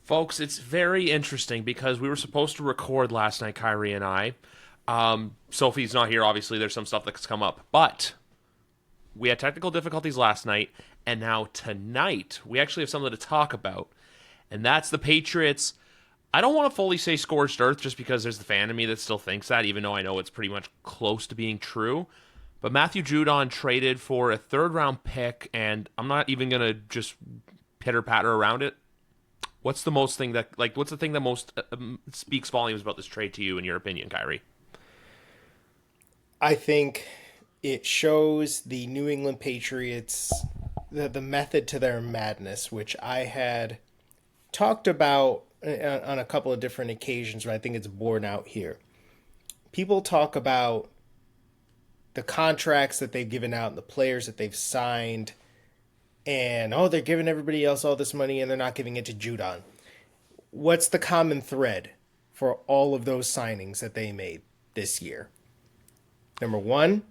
Folks, it's very interesting because we were supposed to record last night, Khari and I. Sophie's not here, obviously. There's some stuff that's come up. But we had technical difficulties last night, and now tonight we actually have something to talk about. And that's the Patriots. I don't want to fully say scorched earth just because there's the fan in me that still thinks that, even though I know it's pretty much close to being true. But Matthew Judon traded for a third round pick, and I'm not even going to just pitter patter around it. What's the thing that most speaks volumes about this trade to you, in your opinion, Kyrie? I think it shows the New England Patriots the method to their madness, which I had talked about on a couple of different occasions, but I think it's borne out here. People talk about the contracts that they've given out and the players that they've signed, and they're giving everybody else all this money and they're not giving it to Judon. What's the common thread for all of those signings that they made this year? Number one,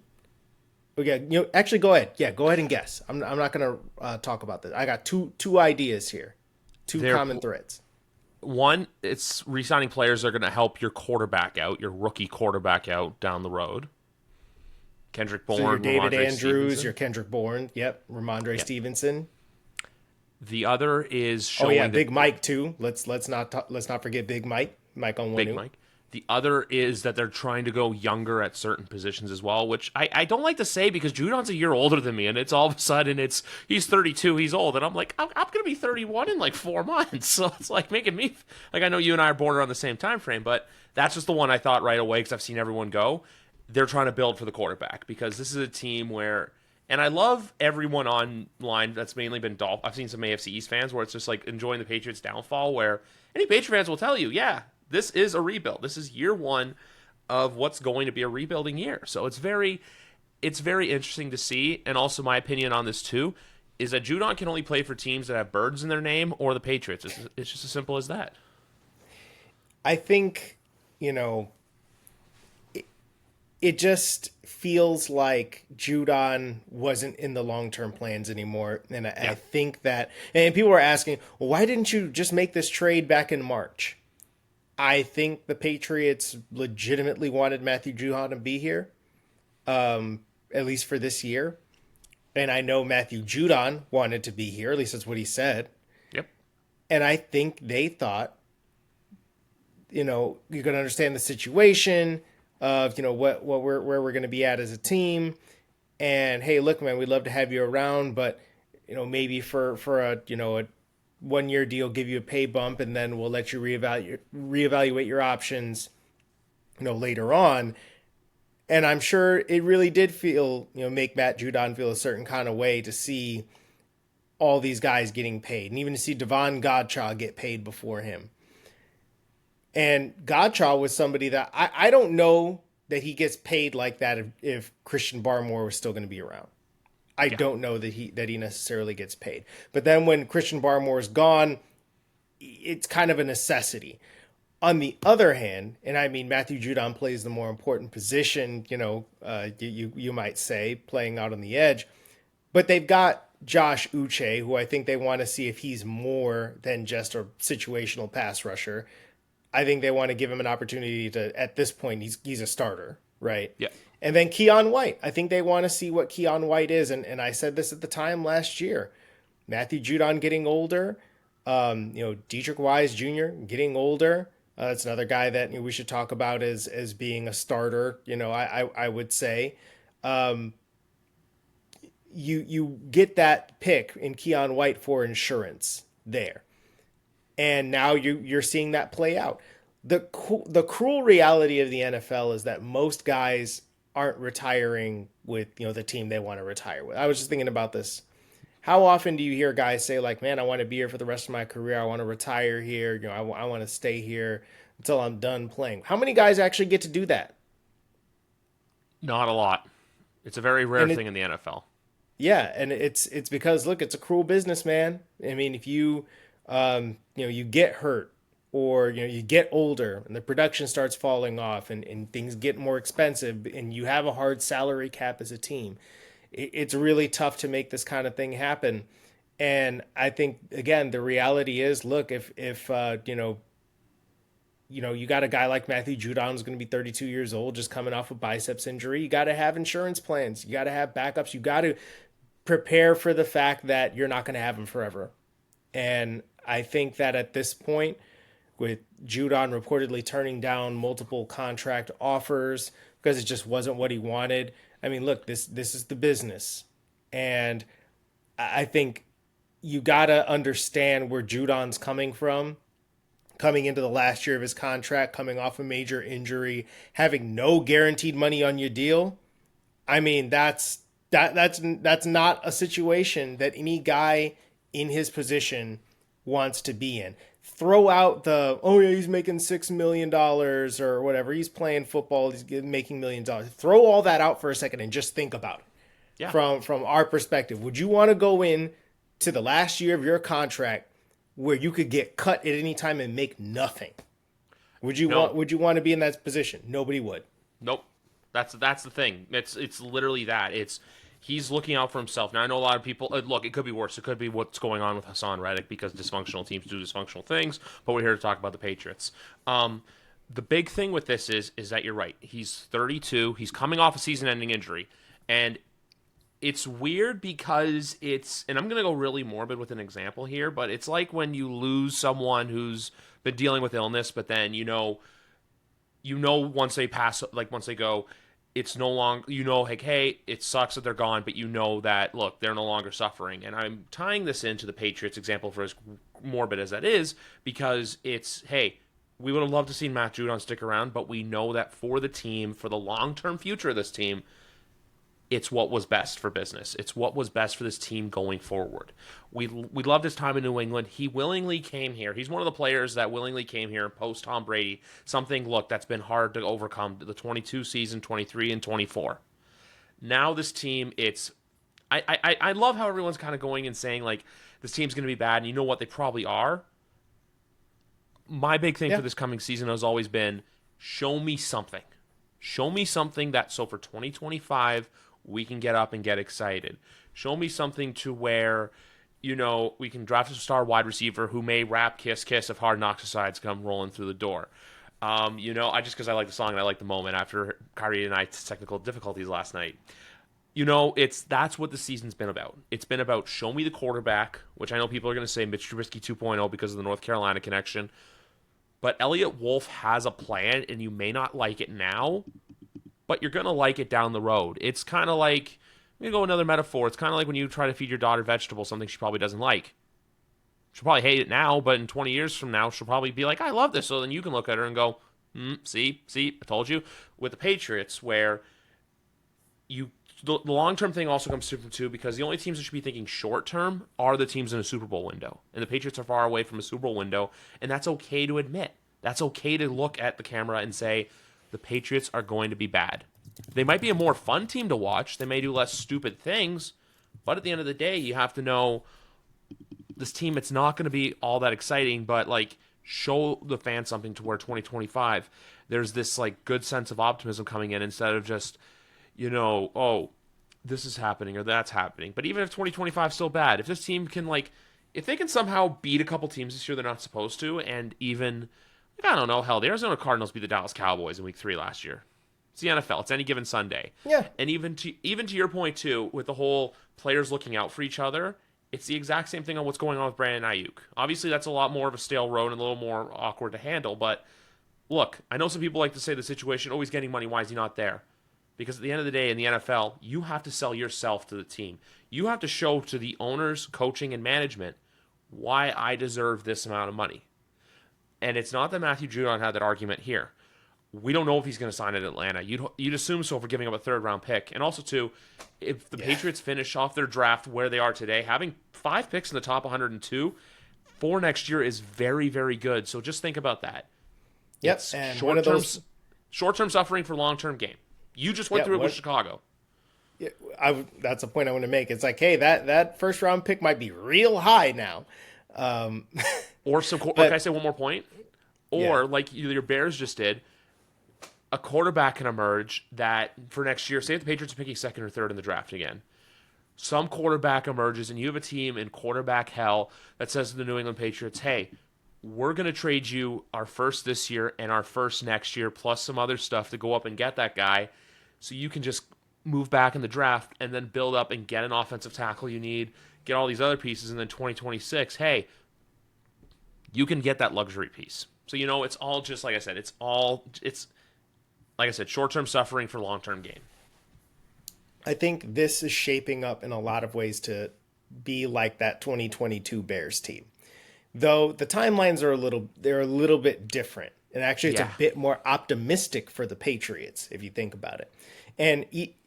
okay, actually go ahead. Yeah, go ahead and guess. I'm not gonna talk about this. I got two ideas here, two There, common threads. one, it's re-signing players that are going to help your quarterback out, your rookie quarterback out down the road. Kendrick So your Bourne, David Ramondre Andrews, Stevenson. your Kendrick Bourne, yep, Ramondre Yep. Stevenson. The other is Oh yeah, showing that Big Mike too. Let's not forget Big Mike, Mike Big Onwenu. Mike. The other is that they're trying to go younger at certain positions as well, which I don't like to say because Judon's a year older than me, and it's all of a sudden he's 32, he's old, and I'm like I'm gonna be 31 in like 4 months, so it's like making me like I know you and I are born around the same time frame, but that's just the one I thought right away because I've seen everyone go. They're trying to build for the quarterback because this is a team where, and I love everyone online that's mainly been Dolph. I've seen some AFC East fans where it's just like enjoying the Patriots' downfall, where any Patriot fans will tell you, yeah, this is a rebuild. This is year one of what's going to be a rebuilding year. So it's very interesting to see. And also my opinion on this too is that Judon can only play for teams that have birds in their name or the Patriots. It's just as simple as that. I think you know it just feels like Judon wasn't in the long term plans anymore. And I Yeah. think that, and people were asking, well, why didn't you just make this trade back in March? I think the Patriots legitimately wanted Matthew Judon to be here, at least for this year. And I know Matthew Judon wanted to be here, at least that's what he said. Yep. And I think they thought, you're going to understand the situation of what we're where we're going to be at as a team, and hey, look, man, we'd love to have you around, but maybe for a 1 year deal, give you a pay bump, and then we'll let you reevaluate your options, later on. And I'm sure it really did feel, make Matt Judon feel a certain kind of way to see all these guys getting paid, and even to see Devon Godchaw get paid before him. And Godchaw was somebody that I don't know that he gets paid like that if Christian Barmore was still going to be around. I Yeah. don't know that he necessarily gets paid. But then when Christian Barmore is gone, it's kind of a necessity. On the other hand, and I mean Matthew Judon plays the more important position, you might say, playing out on the edge. But they've got Josh Uche, who I think they want to see if he's more than just a situational pass rusher. I think they want to give him an opportunity to, at this point, he's a starter, right? Yeah. And then Keon White. I think they want to see what Keon White is. And I said this at the time last year. Matthew Judon getting older. Dietrich Wise Jr. getting older. That's another guy that we should talk about as being a starter. I would say. You get that pick in Keon White for insurance there. And now you're seeing that play out. The cruel reality of the NFL is that most guys aren't retiring with the team they want to retire with. I was just thinking about this. How often do you hear guys say like, "Man, I want to be here for the rest of my career. I want to retire here. I want to stay here until I'm done playing." How many guys actually get to do that? Not a lot. It's a very rare And thing it, in the NFL. yeah, and it's because look, it's a cruel business, man. I mean, if you get hurt or you get older and the production starts falling off and things get more expensive and you have a hard salary cap as a team, it's really tough to make this kind of thing happen. And I think again, the reality is, look, if you got a guy like Matthew Judon who's going to be 32 years old, just coming off a biceps injury. You got to have insurance plans. You got to have backups. You got to prepare for the fact that you're not going to have him forever. And I think that at this point, with Judon reportedly turning down multiple contract offers because it just wasn't what he wanted. I mean, look, this is the business, and I think you gotta understand where Judon's coming from. Coming into the last year of his contract, coming off a major injury, having no guaranteed money on your deal. I mean, that's not a situation that any guy in his position wants to be in. Throw out the, oh yeah, he's making $6 million or whatever. He's playing football. He's making $1 million. Throw all that out for a second and just think about it. Yeah. From our perspective, would you want to go in to the last year of your contract where you could get cut at any time and make nothing? Would you want to be in that position? Nobody would. Nope. That's the thing. It's literally that. He's looking out for himself. Now, I know a lot of people, look, it could be worse. It could be what's going on with Hassan Reddick because dysfunctional teams do dysfunctional things, but we're here to talk about the Patriots. The big thing with this is that you're right. He's 32. He's coming off a season-ending injury, and it's weird because and I'm going to go really morbid with an example here, but it's like when you lose someone who's been dealing with illness, but then once they pass, like once they go, it's no longer, like, hey, it sucks that they're gone, but that, look, they're no longer suffering. And I'm tying this into the Patriots example for as morbid as that is, because it's, hey, we would have loved to see Matt Judon stick around, but we know that for the team, for the long-term future of this team, it's what was best for business. It's what was best for this team going forward. We loved his time in New England. He willingly came here. He's one of the players that willingly came here post Tom Brady. Something, look, that's been hard to overcome. The 22 season, 23 and 24. Now this team, I love how everyone's kind of going and saying, like, this team's going to be bad, and you know what? They probably are. My big thing for this coming season has always been, show me something. Show me something so for 2025, we can get up and get excited. Show me something to where, we can draft a star wide receiver who may rap kiss kiss if Hard Knocks decides to come rolling through the door. Because I like the song and I like the moment after Khari and I's technical difficulties last night. That's what the season's been about. It's been about show me the quarterback, which I know people are going to say Mitch Trubisky 2.0 because of the North Carolina connection. But Elliott Wolf has a plan, and you may not like it now, but you're going to like it down the road. It's kind of like, I'm going to go another metaphor. It's kind of like when you try to feed your daughter vegetables, something she probably doesn't like. She'll probably hate it now, but in 20 years from now, she'll probably be like, I love this. So then you can look at her and go, see, I told you. With the Patriots, where the long-term thing also comes through too, because the only teams that should be thinking short-term are the teams in a Super Bowl window. And the Patriots are far away from a Super Bowl window, and that's okay to admit. That's okay to look at the camera and say, the Patriots are going to be bad. They might be a more fun team to watch. They may do less stupid things, but at the end of the day, you have to know this team, it's not going to be all that exciting, but, like, show the fans something to where 2025, there's this, like, good sense of optimism coming in instead of just, oh, this is happening or that's happening. But even if 2025 is still bad, if this team can, like, if they can somehow beat a couple teams this year they're not supposed to, and even, I don't know, hell, the Arizona Cardinals beat the Dallas Cowboys in week 3 last year. It's the NFL. It's any given Sunday. Yeah. And even to your point, too, with the whole players looking out for each other, it's the exact same thing on what's going on with Brandon Ayuk. Obviously, that's a lot more of a stale road and a little more awkward to handle, but look, I know some people like to say the situation, oh, he's getting money, why is he not there? Because at the end of the day, in the NFL, you have to sell yourself to the team. You have to show to the owners, coaching, and management why I deserve this amount of money. And it's not that Matthew Judon had that argument here. We don't know if he's going to sign at Atlanta. You'd assume so for giving up a third-round pick. And also, too, if the Patriots finish off their draft where they are today, having 5 picks in the top 102 for next year is very, very good. So just think about that. Yep. It's and short-term suffering for long-term gain. You just went through it with Chicago. Yeah, that's a point I want to make. It's like, hey, that first-round pick might be real high now. Or some. Can I say one more point? Or like your Bears just did, a quarterback can emerge that for next year. Say if the Patriots are picking second or third in the draft again, some quarterback emerges, and you have a team in quarterback hell that says to the New England Patriots, hey, we're going to trade you our first this year and our first next year, plus some other stuff to go up and get that guy, so you can just move back in the draft and then build up and get an offensive tackle you need, get all these other pieces, and then 2026, hey, you can get that luxury piece. So, it's all just, like I said, like I said, short-term suffering for long-term gain. I think this is shaping up in a lot of ways to be like that 2022 Bears team. Though the timelines are they're a little bit different. And actually it's a bit more optimistic for the Patriots if you think about it. And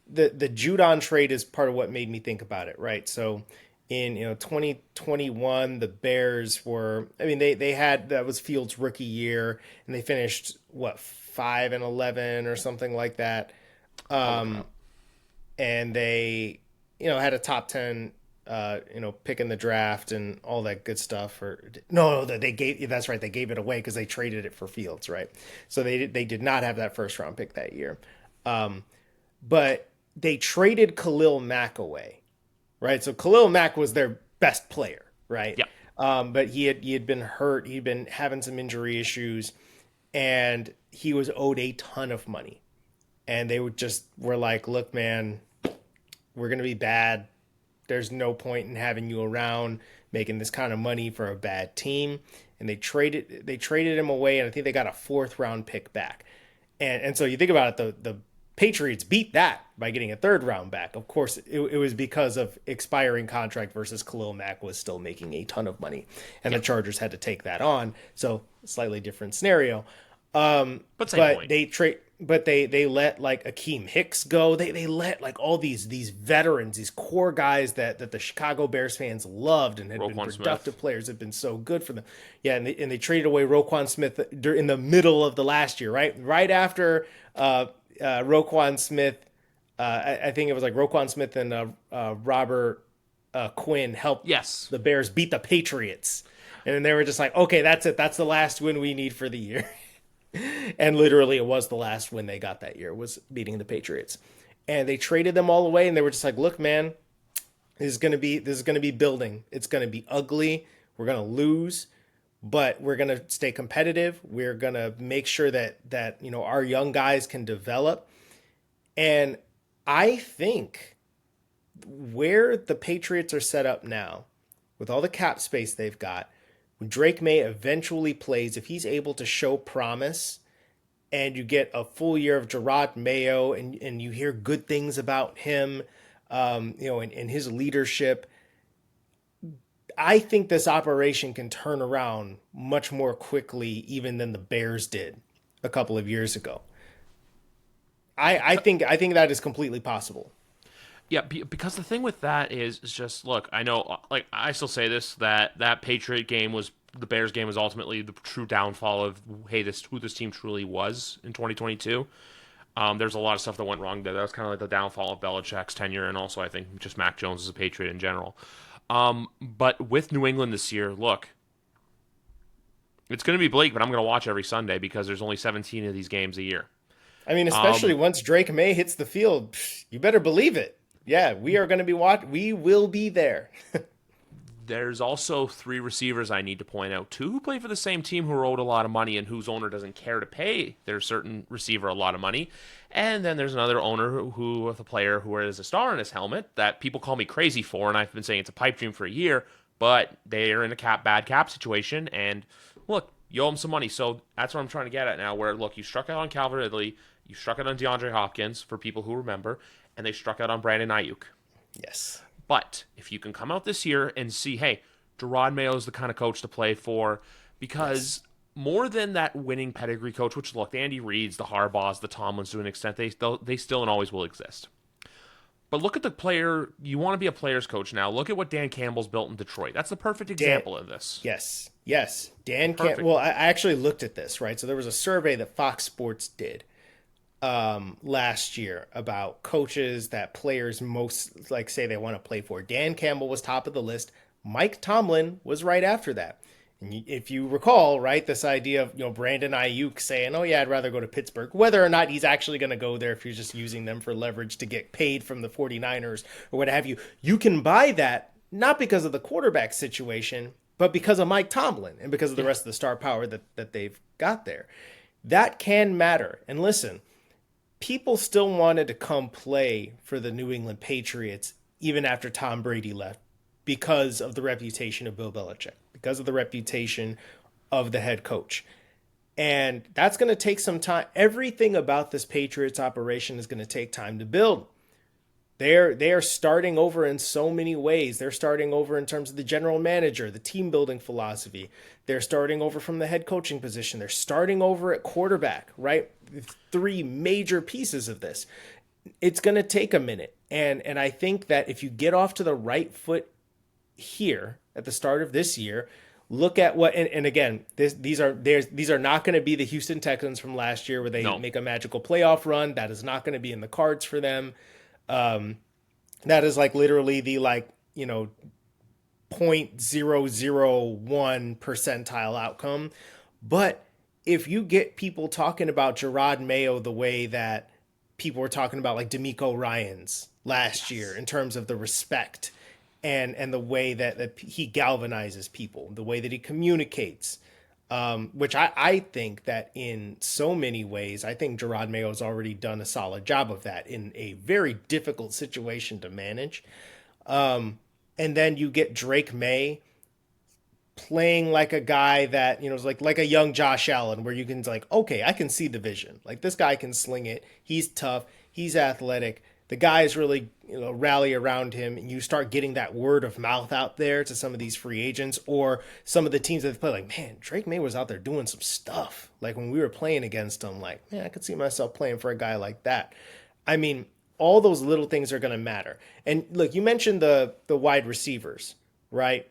the Judon trade is part of what made me think about it, right? So in 2021 the Bears were, they had, that was Fields' rookie year, and they finished 5-11 or something like that. And they, had a top 10, pick in the draft and all that good stuff. Or no, that's right. They gave it away because they traded it for Fields, right? So they did not have that first round pick that year. But they traded Khalil Mack away, right? So Khalil Mack was their best player, right? Yeah. But he had been hurt. He'd been having some injury issues, and he was owed a ton of money. And they were like, look, man, we're going to be bad. There's no point in having you around making this kind of money for a bad team. And they traded him away, and I think they got a 4th round pick back. And so you think about it, the Patriots beat that by getting a 3rd round back. Of course, it was because of expiring contract versus Khalil Mack was still making a ton of money. And the Chargers had to take that on. So slightly different scenario. But they let like Akeem Hicks go. They let like all these veterans, these core guys that the Chicago Bears fans loved and had been productive players, have been so good for them. Yeah, and they traded away Roquan Smith in the middle of the last year, right after Roquan Smith. I think it was like Roquan Smith and Robert Quinn helped the Bears beat the Patriots, and they were just like, okay, that's it. That's the last win we need for the year. And literally it was the last win they got that year, was beating the Patriots. And they traded them all away, and they were just like, look, man, this is going to be building. It's going to be ugly. We're going to lose, but we're going to stay competitive. We're going to make sure that our young guys can develop. And I think where the Patriots are set up now, with all the cap space they've got, when Drake May eventually plays, if he's able to show promise and you get a full year of Gerard Mayo and you hear good things about him, and his leadership, I think this operation can turn around much more quickly even than the Bears did a couple of years ago. I think that is completely possible. Yeah, because the thing with that is just, look, I know, like, I still say this, that Patriot game was, the Bears game was ultimately the true downfall of, hey, who this team truly was in 2022. There's a lot of stuff that went wrong there. That was kind of like the downfall of Belichick's tenure, and also I think just Mac Jones as a Patriot in general. But with New England this year, look, it's going to be bleak, but I'm going to watch every Sunday because there's only 17 of these games a year. Especially once Drake May hits the field, you better believe it. Yeah, we will be there. There's also 3 receivers I need to point out. 2 who play for the same team who are owed a lot of money and whose owner doesn't care to pay their certain receiver a lot of money. And then there's another owner with a player who has a star in his helmet that people call me crazy for, and I've been saying it's a pipe dream for a year, but they are in a bad cap situation, and look, you owe them some money. So that's what I'm trying to get at now, where, look, you struck out on Calvin Ridley, you struck out on DeAndre Hopkins, for people who remember, and they struck out on Brandon Ayuk. Yes. But if you can come out this year and see, hey, Gerard Mayo is the kind of coach to play for, because more than that winning pedigree coach, which, look, the Andy Reids, the Harbaughs, the Tomlins to an extent, they still and always will exist. But look at the player. You want to be a player's coach now. Look at what Dan Campbell's built in Detroit. That's the perfect example of this. Yes. Dan Campbell. Well, I actually looked at this, right? So there was a survey that Fox Sports did last year about coaches that players most say they want to play for. Dan Campbell was top of the list. Mike Tomlin was right after that. And if you recall, right, this idea of, Brandon Ayuk saying, "Oh yeah, I'd rather go to Pittsburgh," whether or not he's actually going to go there, if you're just using them for leverage to get paid from the 49ers or what have you, you can buy that not because of the quarterback situation, but because of Mike Tomlin and because of the rest of the star power that they've got there. That can matter. And listen, people still wanted to come play for the New England Patriots even after Tom Brady left because of the reputation of Bill Belichick, because of the reputation of the head coach. And that's going to take some time. Everything about this Patriots operation is going to take time to build. They are starting over in so many ways. They're starting over in terms of the general manager, the team building philosophy. They're starting over from the head coaching position. They're starting over at quarterback, right? Three major pieces of this. It's going to take a minute. And I think that if you get off to the right foot here at the start of this year, look at what, and again, these are not going to be the Houston Texans from last year where they make a magical playoff run. That is not going to be in the cards for them. That is like literally the 0.001 percentile outcome. But if you get people talking about Gerard Mayo the way that people were talking about like DeMeco Ryans last year in terms of the respect and the way that he galvanizes people, the way that he communicates, which I think that in so many ways, I think Gerard Mayo has already done a solid job of that in a very difficult situation to manage. And then you get Drake May playing like a guy that, is like a young Josh Allen, where you can like, okay, I can see the vision. Like this guy can sling it. He's tough. He's athletic. The guys really, rally around him, and you start getting that word of mouth out there to some of these free agents or some of the teams that play. Like, man, Drake May was out there doing some stuff. Like when we were playing against him, like, man, I could see myself playing for a guy like that. I mean, all those little things are going to matter. And look, you mentioned the wide receivers, right?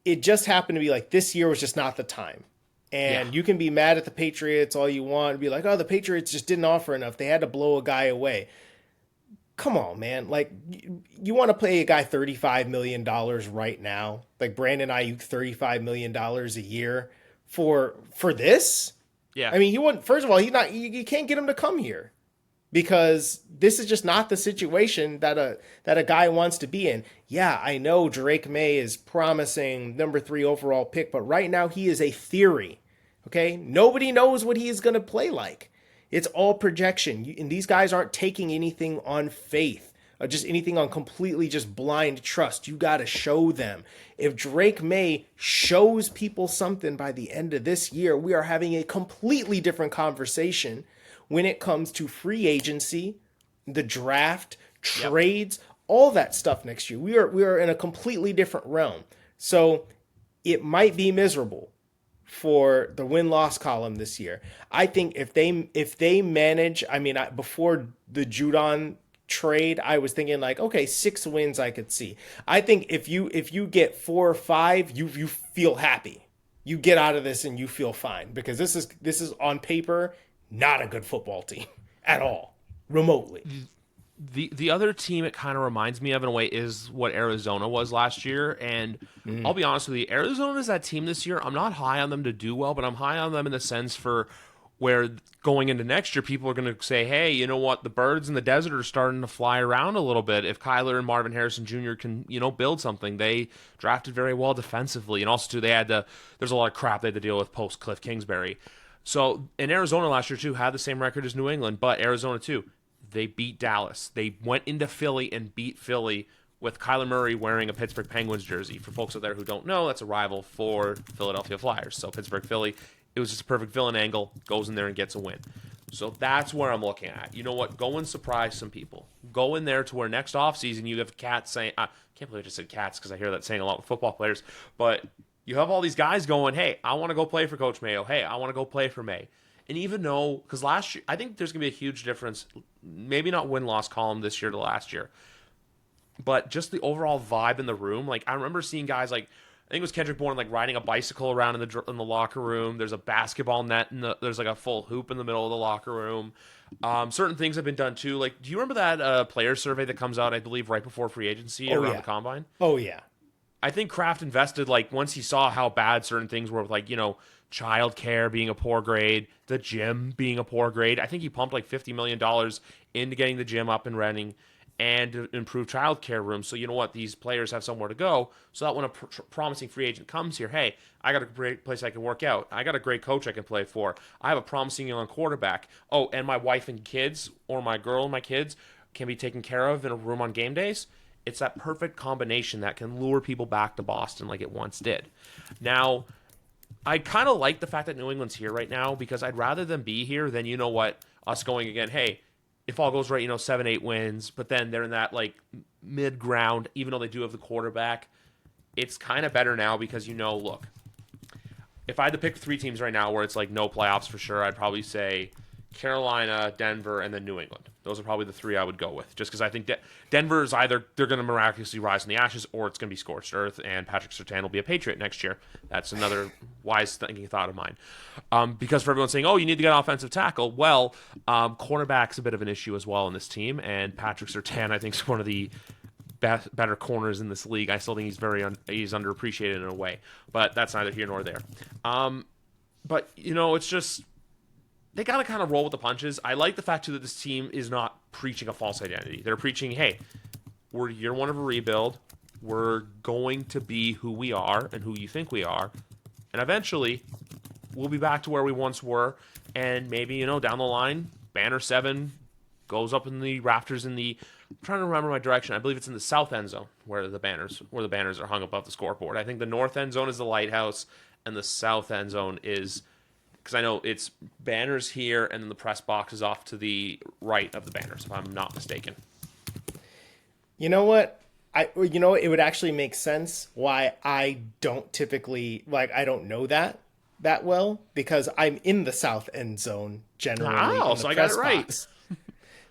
It just happened to be like this year was just not the time. And you can be mad at the Patriots all you want and be like, oh, the Patriots just didn't offer enough. They had to blow a guy away. Come on, man. Like, you want to pay a guy $35 million right now? Like Brandon Ayuk, $35 million a year for this? Yeah. I mean, he wouldn't, first of all, you can't get him to come here because this is just not the situation that a guy wants to be in. Yeah, I know Drake May is promising number 3 overall pick, but right now he is a theory. Okay? Nobody knows what he is going to play like. It's all projection. And these guys aren't taking anything on faith, or just anything on completely just blind trust. You got to show them. If Drake May shows people something by the end of this year, we are having a completely different conversation when it comes to free agency, the draft, trades, all that stuff next year. We are in a completely different realm. So it might be miserable for the win-loss column this year. I think if they manage, I mean, before the Judon trade, I was thinking like, okay, 6 wins I could see. I think if you get 4 or 5, you feel happy. You get out of this and you feel fine, because this is on paper not a good football team at all, remotely. The other team it kind of reminds me of in a way is what Arizona was last year. And I'll be honest with you, Arizona is that team this year. I'm not high on them to do well, but I'm high on them in the sense for where going into next year, people are going to say, hey, you know what? The birds in the desert are starting to fly around a little bit. If Kyler and Marvin Harrison Jr. can, build something. They drafted very well defensively. And also, too, there's a lot of crap they had to deal with post Cliff Kingsbury. So, in Arizona last year, too, had the same record as New England, but Arizona, too, they beat Dallas. They went into Philly and beat Philly with Kyler Murray wearing a Pittsburgh Penguins jersey. For folks out there who don't know, that's a rival for Philadelphia Flyers. So Pittsburgh, Philly, it was just a perfect villain angle, goes in there and gets a win. So that's where I'm looking at. You know what? Go and surprise some people. Go in there to where next offseason you have cats saying, I can't believe I just said cats because I hear that saying a lot with football players, but you have all these guys going, hey, I want to go play for Coach Mayo. Hey, I want to go play for May. And even though, because last year, I think there's going to be a huge difference, maybe not win-loss column this year to last year, but just the overall vibe in the room. Like, I remember seeing guys like, I think it was Kendrick Bourne, like riding a bicycle around in the locker room. There's a basketball net, there's like a full hoop in the middle of the locker room. Certain things have been done too. Like, do you remember that player survey that comes out, I believe, right before free agency around the combine? Oh, yeah. I think Kraft invested, like, once he saw how bad certain things were with, like, childcare being a poor grade, the gym being a poor grade. I think he pumped like $50 million into getting the gym up and running and to improve childcare rooms. So you know what, these players have somewhere to go. So that when a promising free agent comes here, hey, I got a great place I can work out. I got a great coach I can play for. I have a promising young quarterback. Oh, and my wife and kids, or my girl and my kids, can be taken care of in a room on game days. It's that perfect combination that can lure people back to Boston like it once did. Now, I kind of like the fact that New England's here right now because I'd rather them be here than, us going again, hey, if all goes right, 7, 8 wins, but then they're in that like mid ground, even though they do have the quarterback. It's kind of better now because, look, if I had to pick 3 teams right now where it's like no playoffs for sure, I'd probably say Carolina, Denver, and then New England. Those are probably the 3 I would go with, just because I think Denver is either they're going to miraculously rise in the ashes, or it's going to be scorched earth, and Patrick Surtain will be a Patriot next year. That's another wise thinking thought of mine. Because for everyone saying, "Oh, you need to get an offensive tackle," well, cornerback's a bit of an issue as well in this team, and Patrick Surtain I think is one of the better corners in this league. I still think he's underappreciated in a way, but that's neither here nor there. But it's just they got to kind of roll with the punches. I like the fact, too, that this team is not preaching a false identity. They're preaching, hey, we're year one of a rebuild. We're going to be who we are and who you think we are. And eventually, we'll be back to where we once were. And maybe, down the line, Banner 7 goes up in the rafters I'm trying to remember my direction. I believe it's in the south end zone where the banners are hung above the scoreboard. I think the north end zone is the lighthouse, and the south end zone is... because I know it's banners here, and then the press box is off to the right of the banners, if I'm not mistaken. You know what? It would actually make sense why I don't typically, I don't know that well, because I'm in the south end zone generally. Oh, so I got it right. Box.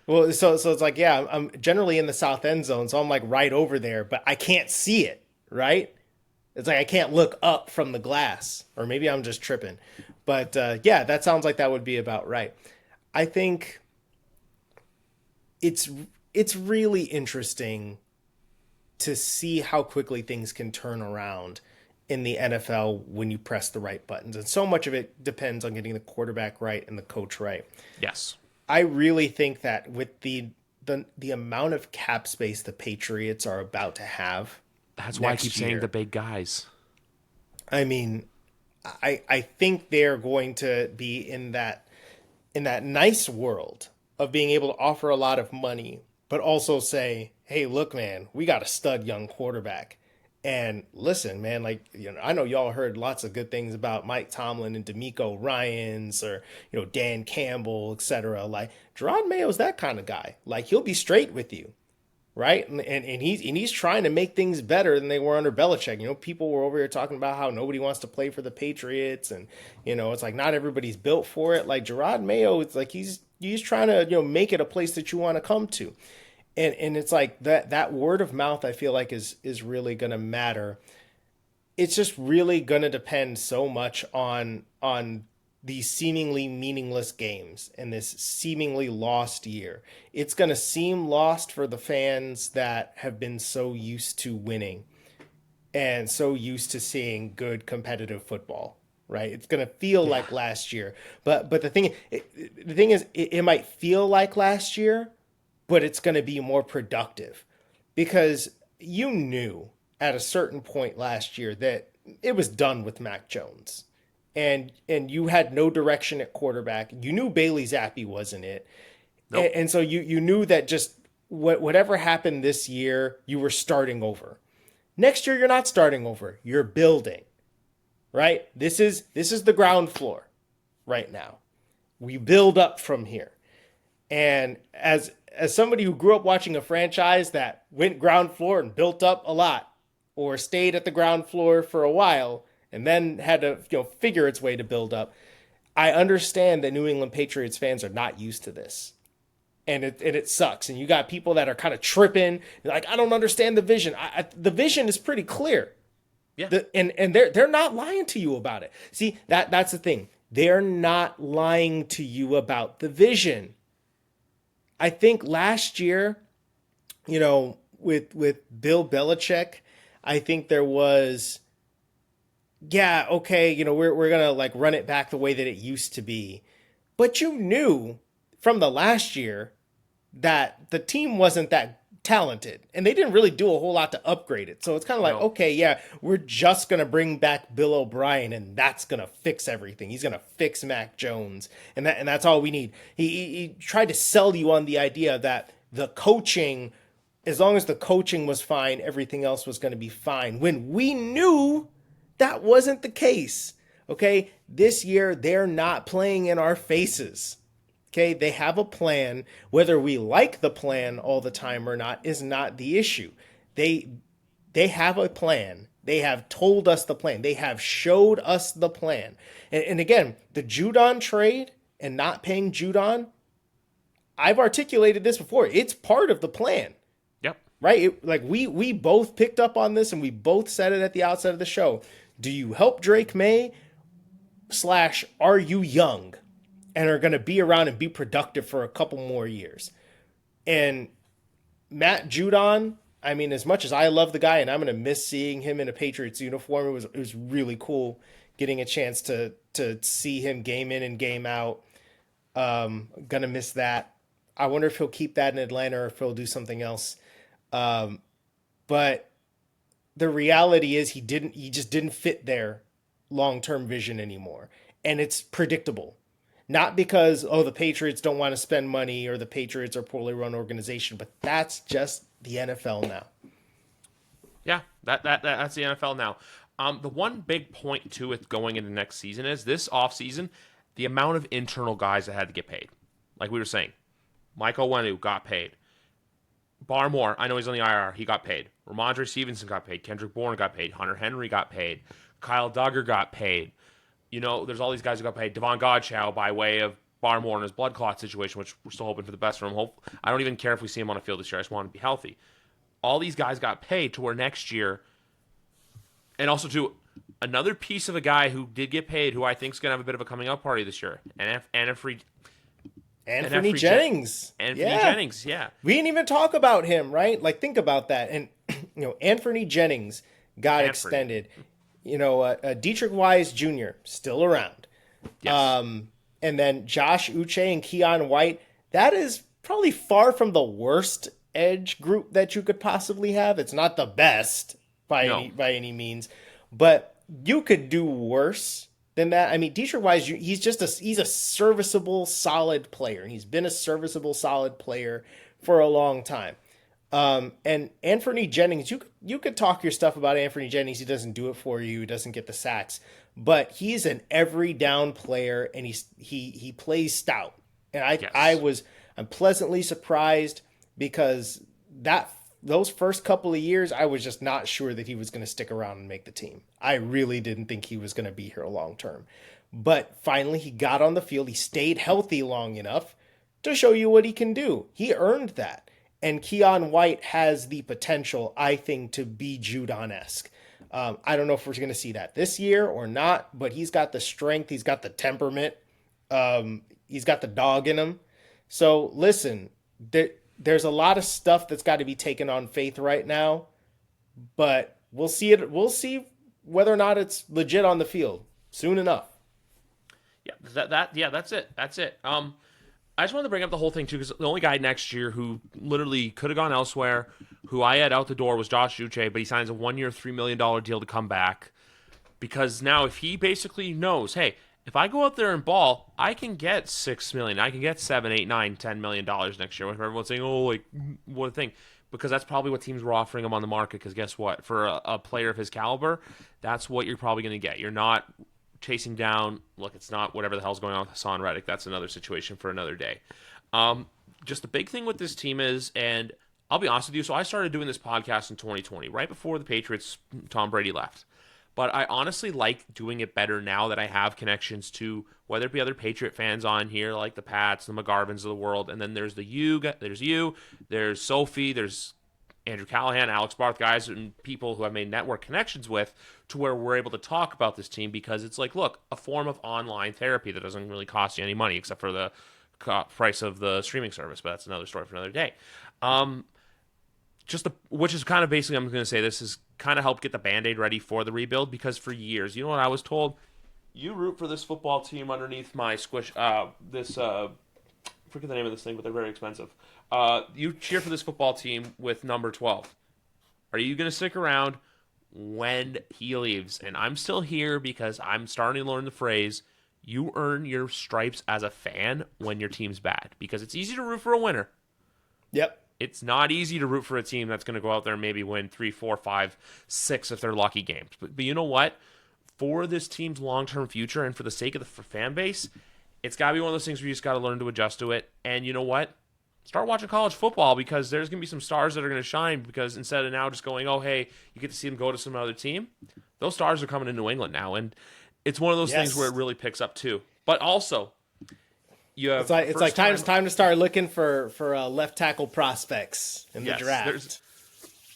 Well, so it's like, yeah, I'm generally in the south end zone, so I'm like right over there, but I can't see it, right? It's like I can't look up from the glass, or maybe I'm just tripping. But yeah, that sounds like that would be about right. I think it's really interesting to see how quickly things can turn around in the NFL when you press the right buttons. And so much of it depends on getting the quarterback right and the coach right. Yes. I really think that with the amount of cap space the Patriots are about to have, that's why I keep saying the big guys. I mean, I think they're going to be in that nice world of being able to offer a lot of money, but also say, hey, look, man, we got a stud young quarterback. And listen, man, I know y'all heard lots of good things about Mike Tomlin and DeMeco Ryans, or, Dan Campbell, etc. Like, Jerod Mayo's that kind of guy. Like, he'll be straight with you. Right. And he's trying to make things better than they were under Belichick. People were over here talking about how nobody wants to play for the Patriots. And, it's like not everybody's built for it. Like Jerod Mayo, it's like he's trying to, make it a place that you want to come to. And it's like that word of mouth, I feel like is really going to matter. It's just really going to depend so much on these seemingly meaningless games and this seemingly lost year. It's going to seem lost for the fans that have been so used to winning and so used to seeing good competitive football, right? It's going to feel like last year. But the thing is, it might feel like last year, but it's going to be more productive, because you knew at a certain point last year that it was done with Mac Jones. And you had no direction at quarterback. You knew Bailey Zappi wasn't it. Nope. And so you knew that just whatever happened this year, you were starting over. Next year, you're not starting over. You're building, right? This is the ground floor right now. We build up from here. And as somebody who grew up watching a franchise that went ground floor and built up a lot, or stayed at the ground floor for a while, and then had to figure its way to build up, I understand that New England Patriots fans are not used to this. And it sucks. And you got people that are kind of tripping. Like, I don't understand the vision. The vision is pretty clear. Yeah. And they're not lying to you about it. See, that's the thing. They're not lying to you about the vision. I think last year, with Bill Belichick, I think there was, yeah, okay, we're gonna like run it back the way that it used to be. But you knew from the last year that the team wasn't that talented and they didn't really do a whole lot to upgrade it. So it's kind of like, No. okay, yeah, we're just going to bring back Bill O'Brien and that's going to fix everything. He's going to fix Mac Jones and that's all we need. He tried to sell you on the idea that the coaching, as long as the coaching was fine, everything else was going to be fine, when we knew that wasn't the case. Okay? This year they're not playing in our faces. Okay, they have a plan. Whether we like the plan all the time or not is not the issue. They they have a plan. They have told us the plan. They have showed us the plan. And again, the Judon trade and not paying Judon, I've articulated this before. It's part of the plan, Yep. right? Like we both picked up on this and we both said it at the outset of the show. Do you help Drake May / are you young and are going to be around and be productive for a couple more years? And Matt Judon, I mean, as much as I love the guy and I'm going to miss seeing him in a Patriots uniform, it was really cool getting a chance to see him game in and game out. Gonna miss that. I wonder if he'll keep that in Atlanta or if he'll do something else. But the reality is he just didn't fit their long-term vision anymore. And it's predictable. Not because, oh, the Patriots don't want to spend money or the Patriots are a poorly run organization, but that's just the NFL now. Yeah, that's the NFL now. The one big point to it going into next season is this offseason, the amount of internal guys that had to get paid. Like we were saying, Michael Wenu got paid. Barmore, I know he's on the IR, he got paid. Ramondre Stevenson got paid. Kendrick Bourne got paid. Hunter Henry got paid. Kyle Duggar got paid. You know, there's all these guys who got paid. Devon Godchow by way of Barmore and his blood clot situation, which we're still hoping for the best for him. I don't even care if we see him on a field this year. I just want him to be healthy. All these guys got paid to where next year, and also to another piece of a guy who did get paid, who I think is going to have a bit of a coming up party this year, Anthony Jennings. Anthony Jennings, yeah. We didn't even talk about him, right? Like, think about that. And, Anthony Jennings got extended. Dietrich Wise Jr. still around. Yes. And then Josh Uche and Keon White. That is probably far from the worst edge group that you could possibly have. It's not the best by any means, but you could do worse than that. I mean, Dietrich Wise, he's a serviceable, solid player, and he's been a serviceable, solid player for a long time. And Anthony Jennings, you could talk your stuff about Anthony Jennings. He doesn't do it for you. He doesn't get the sacks, but he's an every down player, and he plays stout. And I'm pleasantly surprised because those first couple of years, I was just not sure that he was going to stick around and make the team. I really didn't think he was going to be here long term. But finally, he got on the field. He stayed healthy long enough to show you what he can do. He earned that. And Keon White has the potential, I think, to be Judon-esque. I don't know if we're going to see that this year or not, but he's got the strength. He's got the temperament. He's got the dog in him. So listen, there's a lot of stuff that's got to be taken on faith right now, but we'll see it. We'll see whether or not it's legit on the field soon enough. Yeah, that's it. That's it. I just wanted to bring up the whole thing too, because the only guy next year who literally could have gone elsewhere, who I had out the door, was Josh Uche, but he signs a 1-year, $3 million deal to come back, because now if he basically knows, hey, if I go out there and ball, I can get $6 million, I can get $7, $8, $9, $10 million next year. When everyone's saying, "Oh, like what a thing," because that's probably what teams were offering him on the market. Because guess what? For a player of his caliber, that's what you're probably going to get. You're not chasing down. Look, it's not whatever the hell's going on with Hassan Reddick. That's another situation for another day. Just the big thing with this team is, and I'll be honest with you. So I started doing this podcast in 2020, right before the Patriots, Tom Brady left. But I honestly like doing it better now that I have connections to, whether it be other Patriot fans on here, like the Pats, the McGarvins of the world, and then there's there's Sophie, there's Andrew Callahan, Alex Barth, guys and people who I've made network connections with, to where we're able to talk about this team, because it's like, look, a form of online therapy that doesn't really cost you any money except for the price of the streaming service, but that's another story for another day. which is kind of basically, I'm going to say this is kind of help get the Band-Aid ready for the rebuild, because for years, you know what I was told? You root for this football team underneath my squish, forget the name of this thing, but they're very expensive. You cheer for this football team with number 12. Are you going to stick around when he leaves? And I'm still here because I'm starting to learn the phrase, you earn your stripes as a fan when your team's bad. Because it's easy to root for a winner. Yep. It's not easy to root for a team that's going to go out there and maybe win 3, 4, 5, 6 if they're lucky games. But you know what? For this team's long-term future and for the sake of the fan base, it's got to be one of those things where you just got to learn to adjust to it. And you know what? Start watching college football, because there's going to be some stars that are going to shine, because instead of now just going, oh, hey, you get to see them go to some other team, those stars are coming to New England now. And it's one of those things where it really picks up too. But also, you have it's like time to start looking for left tackle prospects in the draft.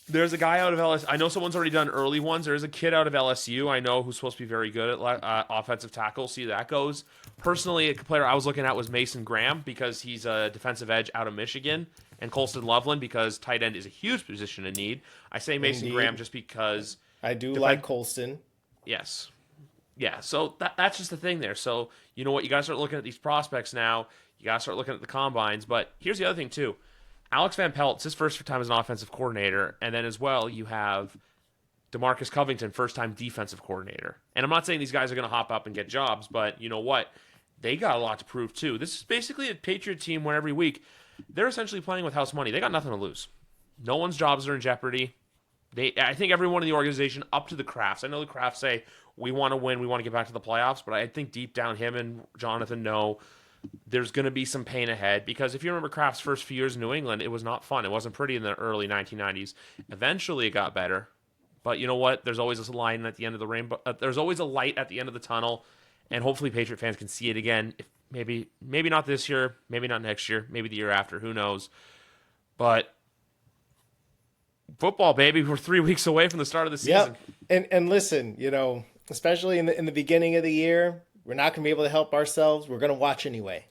There's a guy out of LSU. I know someone's already done early ones. There's a kid out of LSU I know who's supposed to be very good at offensive tackle. See how that goes. Personally, a player I was looking at was Mason Graham, because he's a defensive edge out of Michigan, and Colston Loveland, because tight end is a huge position in need. I say Mason Graham just because I do like Colston. Yes. Yeah, so that's just the thing there. So, you know what? You got to start looking at these prospects now. You got to start looking at the combines. But here's the other thing, too. Alex Van Pelt, it's his first time as an offensive coordinator. And then as well, you have DeMarcus Covington, first-time defensive coordinator. And I'm not saying these guys are going to hop up and get jobs, but you know what? They got a lot to prove, too. This is basically a Patriot team where every week they're essentially playing with house money. They got nothing to lose. No one's jobs are in jeopardy. I think everyone in the organization, up to the Crafts. I know the Crafts say, we want to win, we want to get back to the playoffs, but I think deep down him and Jonathan know there's going to be some pain ahead, because if you remember Kraft's first few years in New England, it was not fun. It wasn't pretty in the early 1990s. Eventually it got better, but you know what? There's always a line at the end of the rainbow. There's always a light at the end of the tunnel, and hopefully Patriot fans can see it again. If maybe not this year, maybe not next year, maybe the year after, who knows? But football, baby, we're 3 weeks away from the start of the season. Yep. And listen, you know, especially in the beginning of the year, we're not going to be able to help ourselves. We're going to watch anyway,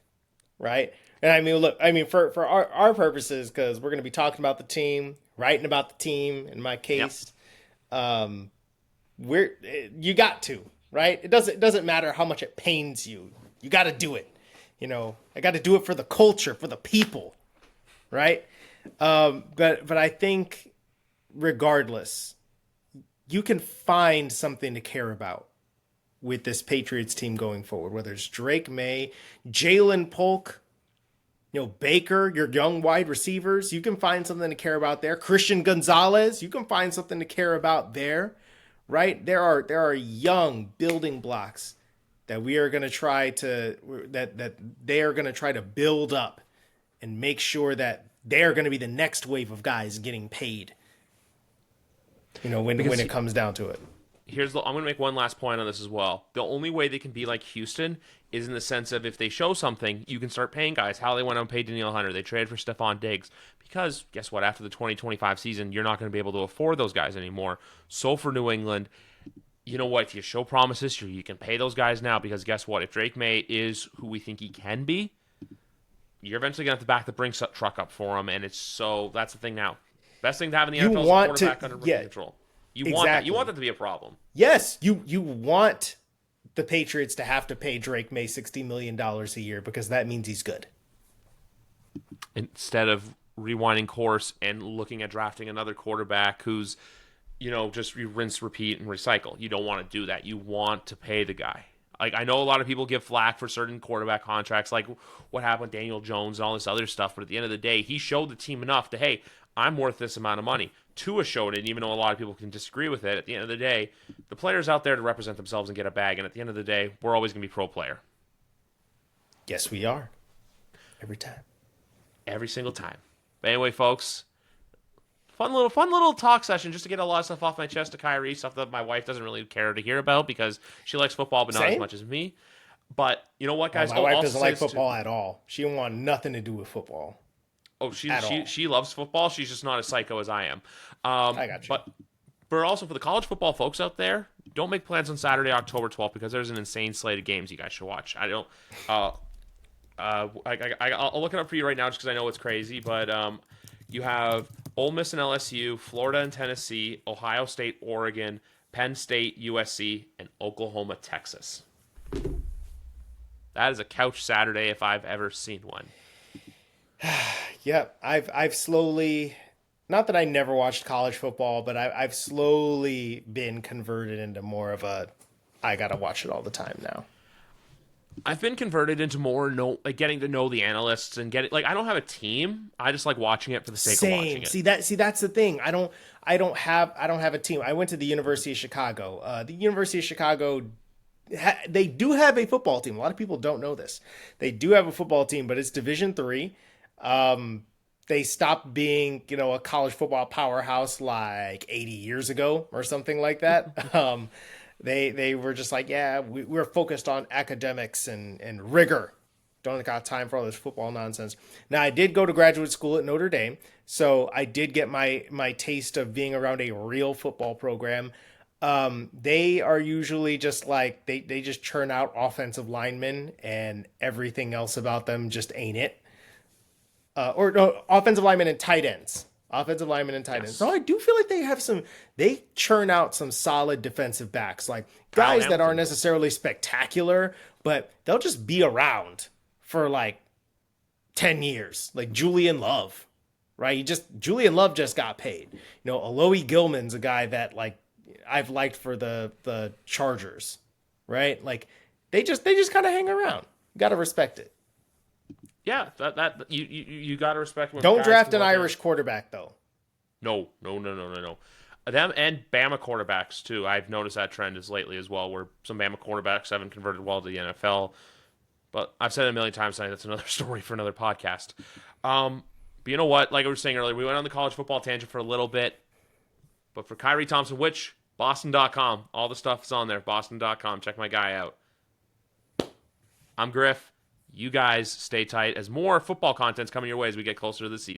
right? And I mean, look, for our purposes, because we're going to be talking about the team, writing about the team. In my case, you got to, right? It doesn't matter how much it pains you. You got to do it. You know, I got to do it for the culture, for the people, right? But I think regardless, you can find something to care about with this Patriots team going forward, whether it's Drake May, Jalen Polk, Baker, your young wide receivers, you can find something to care about there. Christian Gonzalez, you can find something to care about there, right? There are young building blocks that we are going to try to, that they are going to try to build up and make sure that they're going to be the next wave of guys getting paid, when it comes down to it. I'm going to make one last point on this as well. The only way they can be like Houston is in the sense of if they show something, you can start paying guys. How they went out and paid Danielle Hunter. They traded for Stephon Diggs. Because, guess what? After the 2025 season, you're not going to be able to afford those guys anymore. So for New England, you know what? If you show promise this year, you can pay those guys now. Because guess what? If Drake May is who we think he can be, you're eventually going to have to back the Brinks truck up for him. And that's the thing now. Best thing to have in the NFL is a quarterback under control. You want that. You want that to be a problem. Yes, you want the Patriots to have to pay Drake May $60 million a year because that means he's good. Instead of rewinding course and looking at drafting another quarterback who's, just rinse, repeat, and recycle. You don't want to do that. You want to pay the guy. Like, I know a lot of people give flack for certain quarterback contracts, like what happened with Daniel Jones and all this other stuff, but at the end of the day, he showed the team enough to, hey, I'm worth this amount of money. Tua showed it, even though a lot of people can disagree with it. At the end of the day, the player's out there to represent themselves and get a bag, and at the end of the day, we're always going to be pro player. Yes, we are. Every time. Every single time. But anyway, folks, fun little talk session just to get a lot of stuff off my chest to Khari, stuff that my wife doesn't really care to hear about because she likes football, but not as much as me. But you know what, guys? My wife doesn't like football at all. She don't want nothing to do with football. Oh, she loves football. She's just not as psycho as I am. I got you. But also for the college football folks out there, don't make plans on Saturday, October 12th, because there's an insane slate of games you guys should watch. I'll look it up for you right now just because I know it's crazy. But you have Ole Miss and LSU, Florida and Tennessee, Ohio State, Oregon, Penn State, USC, and Oklahoma, Texas. That is a couch Saturday if I've ever seen one. Yep, I've slowly, not that I never watched college football, but I've slowly been converted into more of a, I gotta watch it all the time now. I've been converted into more getting to know the analysts and I don't have a team. I just like watching it for the sake of watching it. See that's the thing. I don't have a team. I went to the University of Chicago. The University of Chicago, they do have a football team. A lot of people don't know this. They do have a football team, but it's Division III. They stopped being, a college football powerhouse like 80 years ago or something like that. They were just like, yeah, we're focused on academics and rigor. Don't got time for all this football nonsense. Now, I did go to graduate school at Notre Dame, so I did get my taste of being around a real football program. They are usually just like, they just churn out offensive linemen and everything else about them just ain't it. Or no, offensive linemen and tight ends. Offensive linemen and tight ends. So I do feel like they churn out some solid defensive backs, like guys that aren't necessarily spectacular, but they'll just be around for like 10 years. Like Julian Love, right? Julian Love just got paid. Alohi Gilman's a guy that like I've liked for the Chargers, right? Like they just kind of hang around. You got to respect it. Yeah, that you got to respect. Don't draft an Irish quarterback though. No. Them and Bama quarterbacks too. I've noticed that trend as lately as well, where some Bama quarterbacks haven't converted well to the NFL. But I've said it a million times tonight. That's another story for another podcast. But you know what? Like I was saying earlier, we went on the college football tangent for a little bit. But for Khari Thompson, which Boston.com, all the stuff is on there. Boston.com. Check my guy out. I'm Griff. You guys stay tight as more football content's coming your way as we get closer to the season.